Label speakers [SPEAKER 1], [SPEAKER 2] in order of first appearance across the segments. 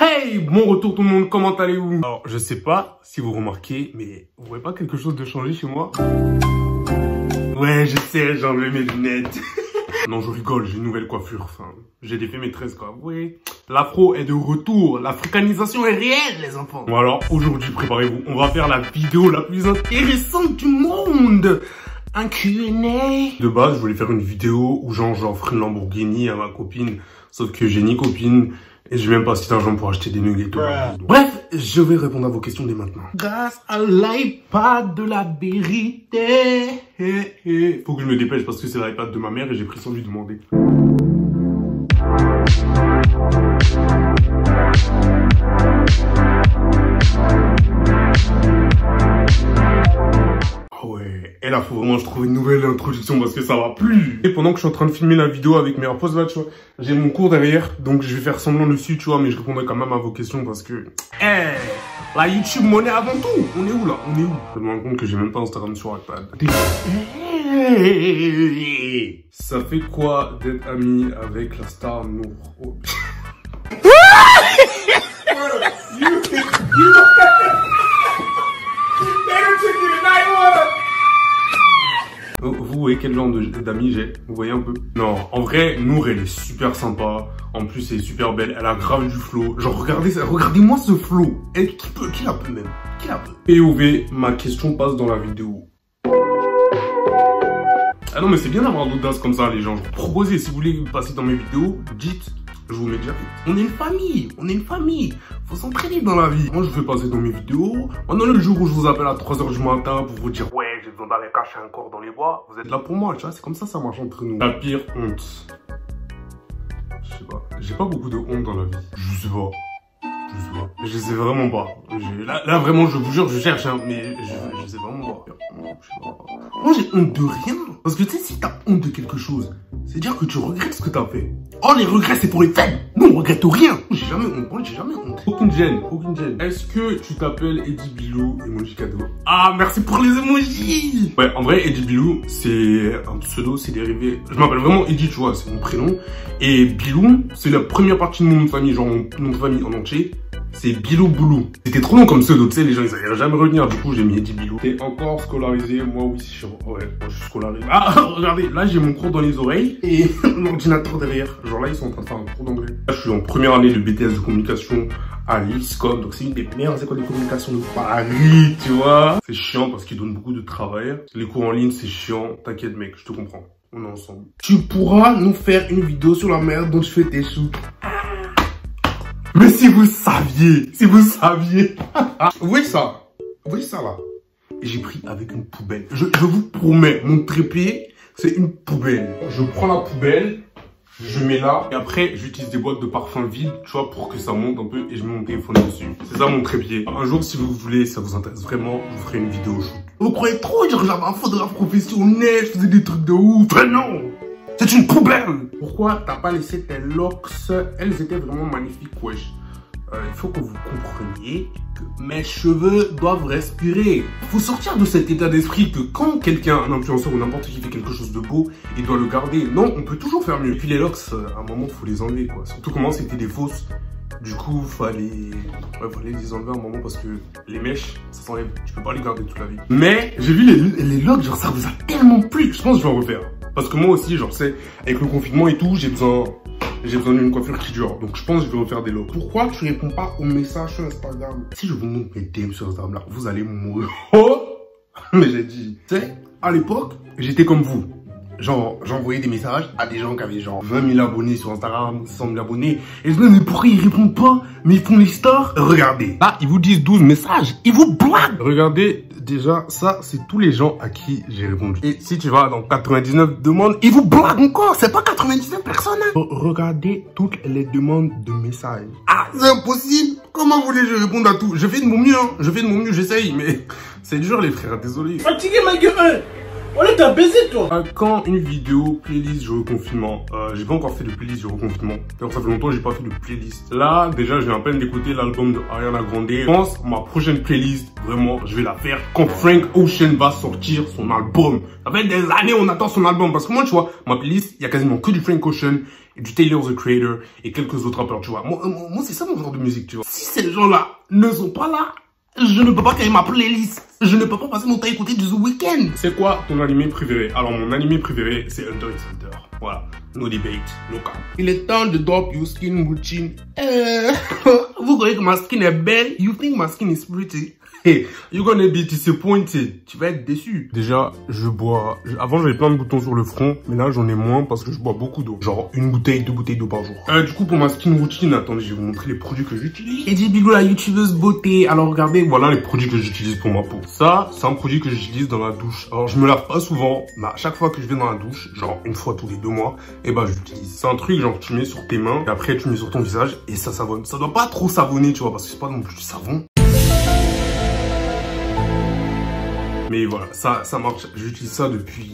[SPEAKER 1] Hey, bon retour tout le monde, comment allez-vous? Alors, je sais pas si vous remarquez, mais vous voyez pas quelque chose de changer chez moi? Ouais, je sais, j'ai enlevé mes lunettes. Non, je rigole, j'ai une nouvelle coiffure, enfin, j'ai défait mes tresses, quoi. Oui, l'afro est de retour, l'africanisation est réelle, les enfants. Bon alors, aujourd'hui, préparez-vous, on va faire la vidéo la plus intéressante du monde. Un Q&A. De base, je voulais faire une vidéo où genre j'offre une Lamborghini à ma copine, sauf que j'ai ni copine et j'ai même pas assez d'argent pour acheter des nuggets. Bref, je vais répondre à vos questions dès maintenant. Grâce à l'iPad de la vérité. Faut que je me dépêche parce que c'est l'iPad de ma mère et j'ai pris sans lui demander. Et là, faut vraiment que je trouve une nouvelle introduction parce que ça va plus. Et pendant que je suis en train de filmer la vidéo avec mes AirPods là, tu vois, j'ai mon cours derrière, donc je vais faire semblant dessus, tu vois, mais je répondrai quand même à vos questions parce que... la YouTube monnaie avant tout. On est où là? On est où? Je me rends compte que j'ai même pas Instagram sur iPad. Ça fait quoi d'être ami avec la star Nour? Oh. Vous voyez quel genre d'amis j'ai? Vous voyez un peu? Non, en vrai, Nour, elle est super sympa. En plus, elle est super belle. Elle a grave du flow. Genre, regardez ça. Regardez-moi ce flow. Et qui la peut même? Qui la peut? POV, ma question passe dans la vidéo. Ah non, mais c'est bien d'avoir l'audace comme ça, les gens. Genre, proposez, si vous voulez passer dans mes vidéos, dites. Je vous mets déjà. On est une famille. On est une famille. Faut s'entraîner dans la vie. Moi, je fais passer dans mes vidéos. Maintenant, le jour où je vous appelle à 3 h du matin pour vous dire, ouais, j'ai besoin d'aller cacher un corps dans les bois, vous êtes là pour moi, tu vois. C'est comme ça marche entre nous. La pire honte. Je sais pas. J'ai pas beaucoup de honte dans la vie. Je sais pas. Je sais vraiment pas. Là, vraiment, je vous jure, je cherche, hein, mais je sais vraiment pas. Moi, j'ai honte de rien. Parce que tu sais, si t'as honte de quelque chose, c'est dire que tu regrettes ce que t'as fait. Oh, les regrets, c'est pour les faibles. Nous, on regrette rien. J'ai jamais honte. Moi, j'ai jamais honte. Aucune gêne, aucune gêne. Est-ce que tu t'appelles Eddie Bilou, emoji cadeau? Ah, merci pour les emojis. Ouais, en vrai, Eddie Bilou, c'est un pseudo, c'est dérivé. Je m'appelle vraiment Eddie, tu vois, c'est mon prénom. Et Bilou, c'est la première partie de mon nom de famille, genre mon nom de famille en entier. C'est Bilou Boulou. C'était trop long comme pseudo, tu sais, les gens ils allaient jamais revenir. Du coup, j'ai mis Eddie Bilou. T'es encore scolarisé? Moi, oui, c'est chiant. Ouais, moi, je suis scolarisé. Ah, regardez, là, j'ai mon cours dans les oreilles et l'ordinateur derrière. Genre là, ils sont en train de faire un cours d'anglais. Là, je suis en première année de BTS de communication à l'ISCOM. Donc, c'est une des meilleures écoles de communication de Paris, tu vois. C'est chiant parce qu'ils donnent beaucoup de travail. Les cours en ligne, c'est chiant. T'inquiète, mec, je te comprends. On est ensemble. Tu pourras nous faire une vidéo sur la mer dont je fais tes shoots. Mais si vous saviez, vous voyez ça là, j'ai pris avec une poubelle. Je vous promets, mon trépied, c'est une poubelle. Je prends la poubelle, je mets là, et après j'utilise des boîtes de parfum vides, tu vois, pour que ça monte un peu, et je mets mon téléphone dessus. C'est ça mon trépied. Un jour, si vous voulez, ça vous intéresse vraiment, je vous ferai une vidéo shoot. Vous croyez trop, genre j'avais un photographe professionnel, je faisais des trucs de ouf. Mais non! C'est une poubelle! Pourquoi t'as pas laissé tes locks? Elles étaient vraiment magnifiques, wesh. Il faut que vous compreniez que mes cheveux doivent respirer. Il faut sortir de cet état d'esprit que quand quelqu'un, un influenceur ou n'importe qui fait quelque chose de beau, il doit le garder. Non, on peut toujours faire mieux. Et puis les locks, à un moment, il faut les enlever, quoi. Surtout comment c'était des fausses. Du coup, fallait les enlever à un moment parce que les mèches, ça s'enlève. Tu peux pas les garder toute la vie. Mais j'ai vu les locks, genre ça vous a tellement plu. Je pense que je vais en refaire. Parce que moi aussi, genre, c'est avec le confinement et tout, j'ai besoin d'une coiffure qui dure. Donc, je pense que je vais refaire des locks. Pourquoi tu réponds pas aux messages sur Instagram? Si je vous montre mes DM sur Instagram, là, vous allez mourir. Oh! Mais j'ai dit, tu sais, à l'époque, j'étais comme vous. Genre, j'envoyais des messages à des gens qui avaient genre 20 000 abonnés sur Instagram, 100 000 abonnés. Et je me dis, mais pourquoi ils répondent pas? Mais ils font les stars. Regardez. Là, ils vous disent 12 messages. Ils vous blaguent. Regardez, déjà, ça, c'est tous les gens à qui j'ai répondu. Et si tu vas dans 99 demandes, ils vous blaguent encore. C'est pas 99 personnes. Hein. Regardez toutes les demandes de messages. Ah, c'est impossible. Comment voulez-je répondre à tout? Je fais de mon mieux, hein. Je fais de mon mieux, j'essaye. Mais c'est dur, les frères. Désolé.
[SPEAKER 2] Fatigué, ma gueule. On est un baiser, toi.
[SPEAKER 1] Quand une vidéo playlist jour de confinement, j'ai pas encore fait de playlist jour de confinement. Alors ça fait longtemps que j'ai pas fait de playlist. Là, déjà, je viens à peine d'écouter l'album de Ariana Grande. Je pense ma prochaine playlist, vraiment, je vais la faire quand Frank Ocean va sortir son album. Ça fait des années on attend son album parce que moi, tu vois, ma playlist, il y a quasiment que du Frank Ocean, et du Tyler the Creator et quelques autres rappeurs, tu vois. Moi c'est ça mon genre de musique, tu vois. Si ces gens-là ne sont pas là, je ne peux pas créer ma playlist. Je ne peux pas passer mon temps à écouter du The Weeknd. C'est quoi ton animé préféré? Alors, mon animé préféré, c'est Hunter x Hunter. Voilà. No debate, no cap. Il est temps de drop your skin routine. Vous croyez que ma skin est belle? You think my skin is pretty? Hey, you're gonna be disappointed. Tu vas être déçu. Déjà, je bois... Avant, j'avais plein de boutons sur le front, mais là, j'en ai moins parce que je bois beaucoup d'eau. Genre, 1 bouteille, 2 bouteilles d'eau par jour. Du coup, pour ma skin routine, attendez, je vais vous montrer les produits que j'utilise. Et Bigo, la youtubeuse beauté. Alors, regardez, voilà les produits que j'utilise pour ma peau. Ça, c'est un produit que j'utilise dans la douche. Alors, je me lave pas souvent, mais à chaque fois que je vais dans la douche, genre une fois tous les 2 mois, et ben, j'utilise. C'est un truc, genre, tu mets sur tes mains, et après, tu mets sur ton visage, et ça savonne. Ça doit pas trop savonner, tu vois, parce que c'est pas non plus du savon. Mais voilà, ça marche. J'utilise ça depuis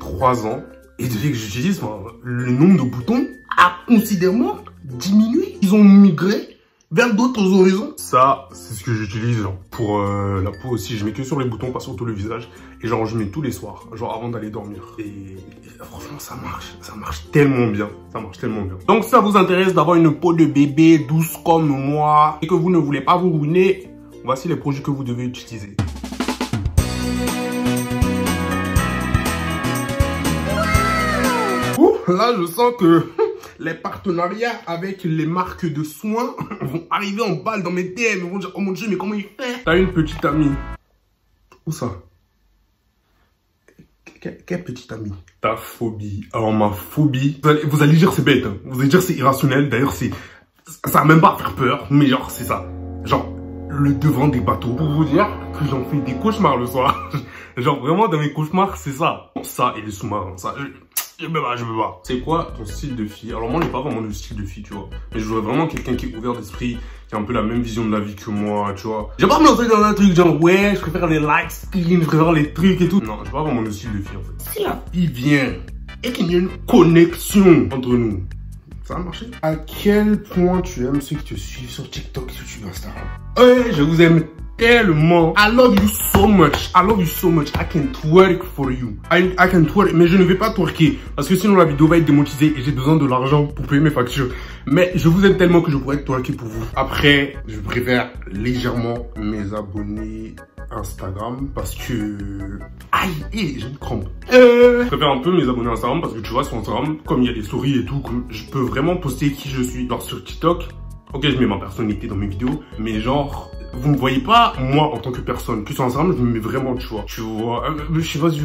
[SPEAKER 1] 3 ans. Et depuis que j'utilise, le nombre de boutons a considérablement diminué. Ils ont migré vers d'autres horizons. Ça, c'est ce que j'utilise pour la peau aussi. Je mets que sur les boutons, pas sur tout le visage. Et genre, je mets tous les soirs, genre avant d'aller dormir. Et franchement, ça marche tellement bien. Ça marche tellement bien. Donc, si ça vous intéresse d'avoir une peau de bébé douce comme moi et que vous ne voulez pas vous ruiner, voici les produits que vous devez utiliser. Là, je sens que les partenariats avec les marques de soins vont arriver en balle dans mes DM. Ils vont dire, oh mon Dieu, mais comment il fait? T'as une petite amie. Où ça? Quelle petite amie? Ta phobie. Alors, ma phobie... Vous allez dire c'est bête. Hein. Vous allez dire c'est irrationnel. D'ailleurs, ça a même pas à faire peur. Mais genre, c'est ça. Genre, le devant des bateaux. Pour vous dire que j'en fais des cauchemars le soir. Genre, vraiment, dans mes cauchemars, c'est ça. Ça et les sous-marins. Ça... Je peux pas. C'est quoi ton style de fille? Alors moi, j'ai pas vraiment de style de fille, tu vois. Mais je voudrais vraiment quelqu'un qui est ouvert d'esprit, qui a un peu la même vision de la vie que moi, tu vois. J'ai pas me lancer dans un truc genre, ouais, je préfère les light skin, je préfère les trucs et tout. Non, j'ai pas vraiment de style de fille, en fait. Si la fille vient et qu'il y a une connexion entre nous, ça va marcher. À quel point tu aimes ceux qui te suivent sur TikTok, YouTube, Instagram? Ouais, je vous aime tellement. I love you so much. I love you so much. I can twerk for you. I can twerk. Mais je ne vais pas twerker. Parce que sinon la vidéo va être démonétisée et j'ai besoin de l'argent pour payer mes factures. Mais je vous aime tellement que je pourrais twerker pour vous. Après, je préfère légèrement mes abonnés Instagram parce que... Aïe, j'ai une crampe. Je préfère un peu mes abonnés Instagram parce que tu vois, sur Instagram, comme il y a des stories et tout, je peux vraiment poster qui je suis. Alors sur TikTok, ok, je mets ma personnalité dans mes vidéos, mais genre... Vous ne voyez pas moi en tant que personne. Que sur Instagram, je me mets vraiment, tu vois. Je sais pas si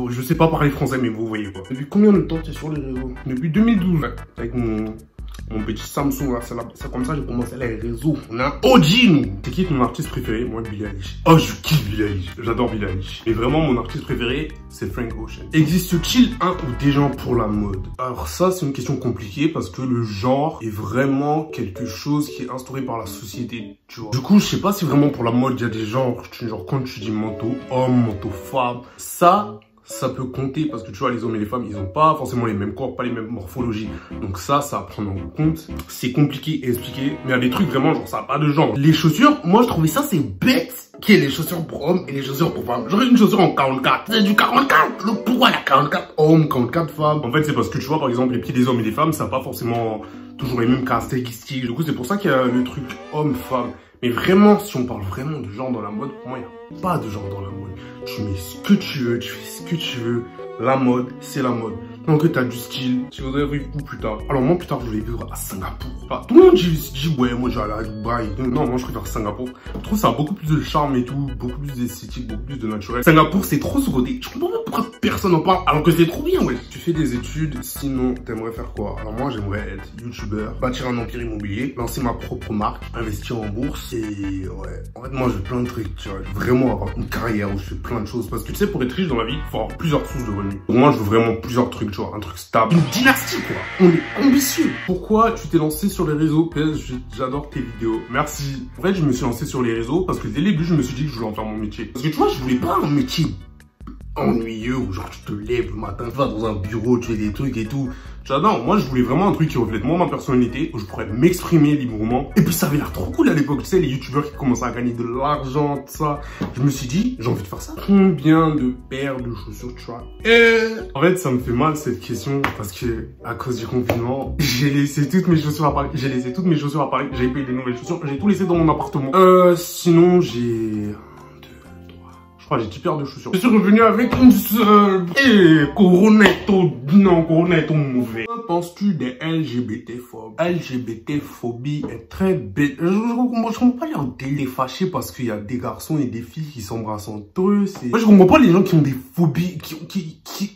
[SPEAKER 1] je sais pas parler français, mais vous voyez quoi. Depuis combien de temps tu es sur les réseaux? Depuis 2012. Ouais. Avec mon petit Samsung là, c'est comme ça j'ai commencé les réseaux. On a un OG nous. C'est qui ton artiste préféré? Moi, Billie Eilish. Oh, je kiffe Billie Eilish. J'adore Billie Eilish. Mais vraiment, mon artiste préféré, c'est Frank Ocean. Existe-t-il un ou des genres pour la mode? Alors ça, c'est une question compliquée parce que le genre est vraiment quelque chose qui est instauré par la société, tu vois. Du coup, je sais pas si vraiment pour la mode, il y a des genres, genre quand tu dis manteau homme, manteau femme, ça peut compter parce que tu vois, les hommes et les femmes, ils ont pas forcément les mêmes corps, pas les mêmes morphologies. Donc ça à prendre en compte. C'est compliqué à expliquer, mais il y a des trucs vraiment, genre, ça n'a pas de genre. Les chaussures, moi, je trouvais ça, c'est bête qu'il y ait les chaussures pour hommes et les chaussures pour femmes. J'aurais une chaussure en 44. C'est du 44. Pourquoi la 44 hommes, 44 femmes? En fait, c'est parce que tu vois, par exemple, les pieds des hommes et des femmes, ça n'a pas forcément toujours les mêmes caractéristiques. Du coup, c'est pour ça qu'il y a le truc homme-femme. Mais vraiment, si on parle vraiment de genre dans la mode, pour moi, il n'y a pas de genre dans la mode. Tu mets ce que tu veux, tu fais ce que tu veux. La mode, c'est la mode. Donc, tu as du style. Tu voudrais vivre où plus tard? Alors, moi, plus tard, je voulais vivre à Singapour. Enfin, tout le monde dit, ouais, moi, je vais aller à Dubaï. Non, moi, je préfère Singapour. Je trouve ça a beaucoup plus de charme et tout, beaucoup plus d'esthétique, beaucoup plus de naturel. Singapour, c'est trop sous-côté. Je comprends pas pourquoi personne n'en parle, alors que c'est trop bien, ouais. Tu fais des études, sinon, t'aimerais faire quoi? Alors, moi, j'aimerais être youtubeur, bâtir un empire immobilier, lancer ma propre marque, investir en bourse et, ouais. En fait, moi, je veux plein de trucs, tu vois. Je veux vraiment avoir une carrière où je fais plein de choses. Parce que, tu sais, pour être riche dans la vie, il faut avoir plusieurs sources de revenus. Donc, moi, je veux vraiment plusieurs trucs, tu vois. Un truc stable. Une dynastie, quoi. On est ambitieux. Pourquoi tu t'es lancé sur les réseaux? PS, j'adore tes vidéos. Merci. En fait, je me suis lancé sur les réseaux parce que dès le début, je me suis dit que je voulais en faire mon métier. Parce que tu vois, je voulais pas un métier ennuyeux où genre tu te lèves le matin, tu vas dans un bureau, tu fais des trucs et tout. J'adore. Moi, je voulais vraiment un truc qui reflète moi ma personnalité, où je pourrais m'exprimer librement. Et puis, ça avait l'air trop cool à l'époque. Tu sais, les youtubeurs qui commençaient à gagner de l'argent, tout ça. Je me suis dit, j'ai envie de faire ça. Combien de paires de chaussures tu as? En fait, ça me fait mal cette question parce que, à cause du confinement, j'ai laissé toutes mes chaussures à Paris. J'avais payé des nouvelles chaussures. J'ai tout laissé dans mon appartement. Sinon, j'ai... j'ai 10 paires de chaussures. Je suis revenu avec une seule. Et Coronetto, non, Coronetto mauvais. Que penses-tu des LGBT-phobes? LGBT-phobie est très bête. Je comprends pas leur délai fâché parce qu'il y a des garçons et des filles qui s'embrassent entre eux. Moi, je comprends pas les gens qui ont des phobies,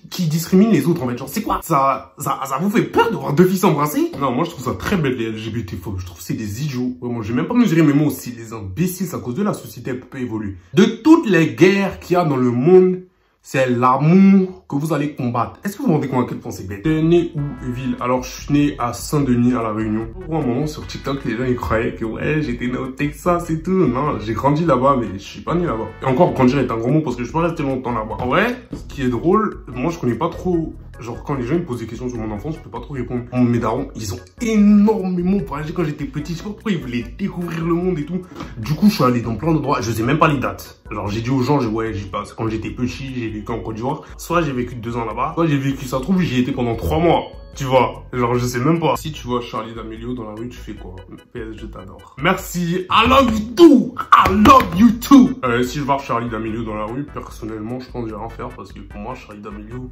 [SPEAKER 1] qui discriminent les autres, en fait. Genre, c'est quoi? Ça vous fait peur de voir deux filles s'embrasser? Non, moi, je trouve ça très bête, les LGBT-phobes. Je trouve que c'est des idiots. Vraiment, j'ai même pas mesuré mes mots aussi. Les imbéciles, c'est à cause de la société, elle peut évoluer. De toutes les guerres qu'il y a dans le monde, c'est l'amour que vous allez combattre. Est-ce que vous vous rendez compte à quel point c'est bête? T'es né où, ville? Alors, je suis né à Saint-Denis, à La Réunion. Pour un moment, sur TikTok, les gens, ils croyaient que, ouais, j'étais né au Texas et tout. Non, j'ai grandi là-bas, mais je suis pas né là-bas. Et encore, grandir est un grand mot parce que je suis pas resté longtemps là-bas. En vrai, ce qui est drôle, moi, je connais pas trop... Genre, quand les gens me posent des questions sur mon enfance, je peux pas trop répondre. Mes darons, ils ont énormément voyagé quand j'étais petit. Je sais pas pourquoi ils voulaient découvrir le monde et tout. Du coup, je suis allé dans plein d'endroits. Je sais même pas les dates. Alors, j'ai dit aux gens, ouais, j'y passe. Quand j'étais petit, j'ai vécu en Côte d'Ivoire. Soit j'ai vécu 2 ans là-bas, soit j'ai vécu, ça se trouve, j'y étais pendant 3 mois. Tu vois, genre je sais même pas. Si tu vois Charli D'Amelio dans la rue, tu fais quoi? PS, je t'adore. Merci, I love you too. I love you too. Si je vois Charli D'Amelio dans la rue, personnellement, je pense que je vais rien faire parce que pour moi, Charli D'Amelio,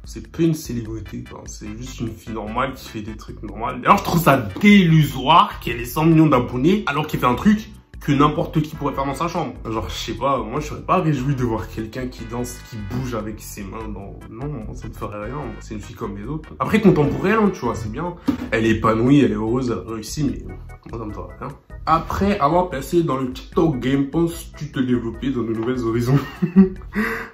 [SPEAKER 1] c'est pas une célébrité, c'est juste une fille normale qui fait des trucs normaux. D'ailleurs, je trouve ça délusoire qu'elle ait 100 millions d'abonnés alors qu'elle fait un truc que n'importe qui pourrait faire dans sa chambre. Genre, je sais pas, moi je serais pas réjoui de voir quelqu'un qui danse, qui bouge avec ses mains dans... Non, ça ne ferait rien, c'est une fille comme les autres. Après, content pour elle, hein, tu vois, c'est bien. Elle est épanouie, elle est heureuse, elle a réussi, mais moi ça me ferait rien. Après avoir passé dans le TikTok game, penses-tu te développer dans de nouvelles horizons?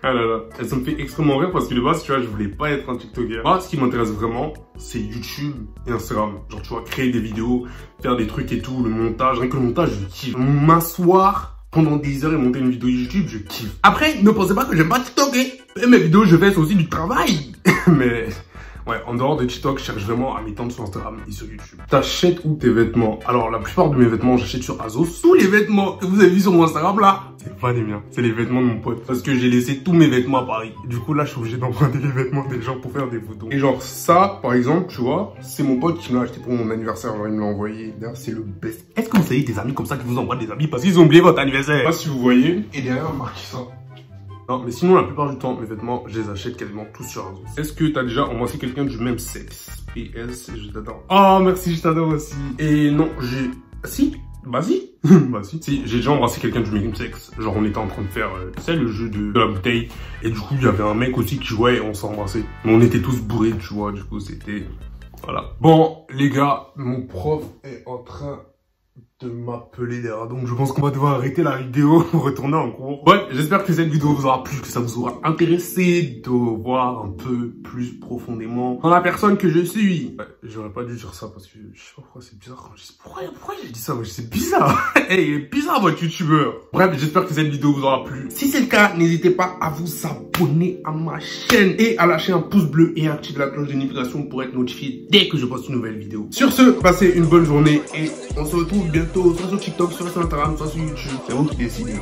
[SPEAKER 1] Ah là là, ça me fait extrêmement rire parce que de base, tu vois, je voulais pas être un TikToker. Moi, ce qui m'intéresse vraiment, c'est YouTube et Instagram. Genre, tu vois, créer des vidéos, faire des trucs et tout, le montage. Rien que le montage, je kiffe. M'asseoir pendant des heures et monter une vidéo YouTube, je kiffe. Après, ne pensez pas que j'aime pas TikToker. Et mes vidéos, je fais aussi du travail. Mais... ouais, en dehors de TikTok, je cherche vraiment à m'étendre sur Instagram et sur YouTube. T'achètes où tes vêtements? Alors, la plupart de mes vêtements, j'achète sur Azos. Tous les vêtements que vous avez vus sur mon Instagram, là, c'est pas les miens. C'est les vêtements de mon pote. Parce que j'ai laissé tous mes vêtements à Paris. Du coup, là, je suis obligé d'emprunter les vêtements des gens pour faire des photos. Et genre, ça, par exemple, tu vois, c'est mon pote qui me l'a acheté pour mon anniversaire. Genre, il me l'a envoyé. D'ailleurs, c'est le best. Est-ce que vous avez des amis comme ça qui vous envoient des habits parce qu'ils ont oublié votre anniversaire? Je sais pas si vous voyez. Et derrière, marqué ça. Non, mais sinon, la plupart du temps, mes vêtements, je les achète quasiment tous sur Azos. Est-ce que t'as déjà embrassé quelqu'un du même sexe? PS, je t'adore. Oh, merci, je t'adore aussi. Et non, j'ai... Si? Bah si. Bah si. Si, j'ai déjà embrassé quelqu'un du même sexe. Genre, on était en train de faire, tu sais, le jeu de la bouteille. Et du coup, il y avait un mec aussi qui jouait et on s'est embrassé. Mais on était tous bourrés, tu vois, du coup, c'était... Voilà. Bon, les gars, mon prof est en train... de m'appeler derrière, donc je pense qu'on va devoir arrêter la vidéo pour retourner en cours. Ouais, j'espère que cette vidéo vous aura plu, que ça vous aura intéressé de voir un peu plus profondément dans la personne que je suis. Ouais, j'aurais pas dû dire ça parce que je sais pas pourquoi c'est bizarre quand je dis... Pourquoi j'ai dit ça? C'est bizarre. Hey, il est bizarre votre youtubeur. Bref, j'espère que cette vidéo vous aura plu. Si c'est le cas, n'hésitez pas à vous abonner à ma chaîne et à lâcher un pouce bleu et à activer la cloche de notification pour être notifié dès que je poste une nouvelle vidéo. Sur ce, passez une bonne journée et on se retrouve bientôt. Soit sur TikTok, soit sur Instagram, soit sur YouTube. C'est vous qui décidez.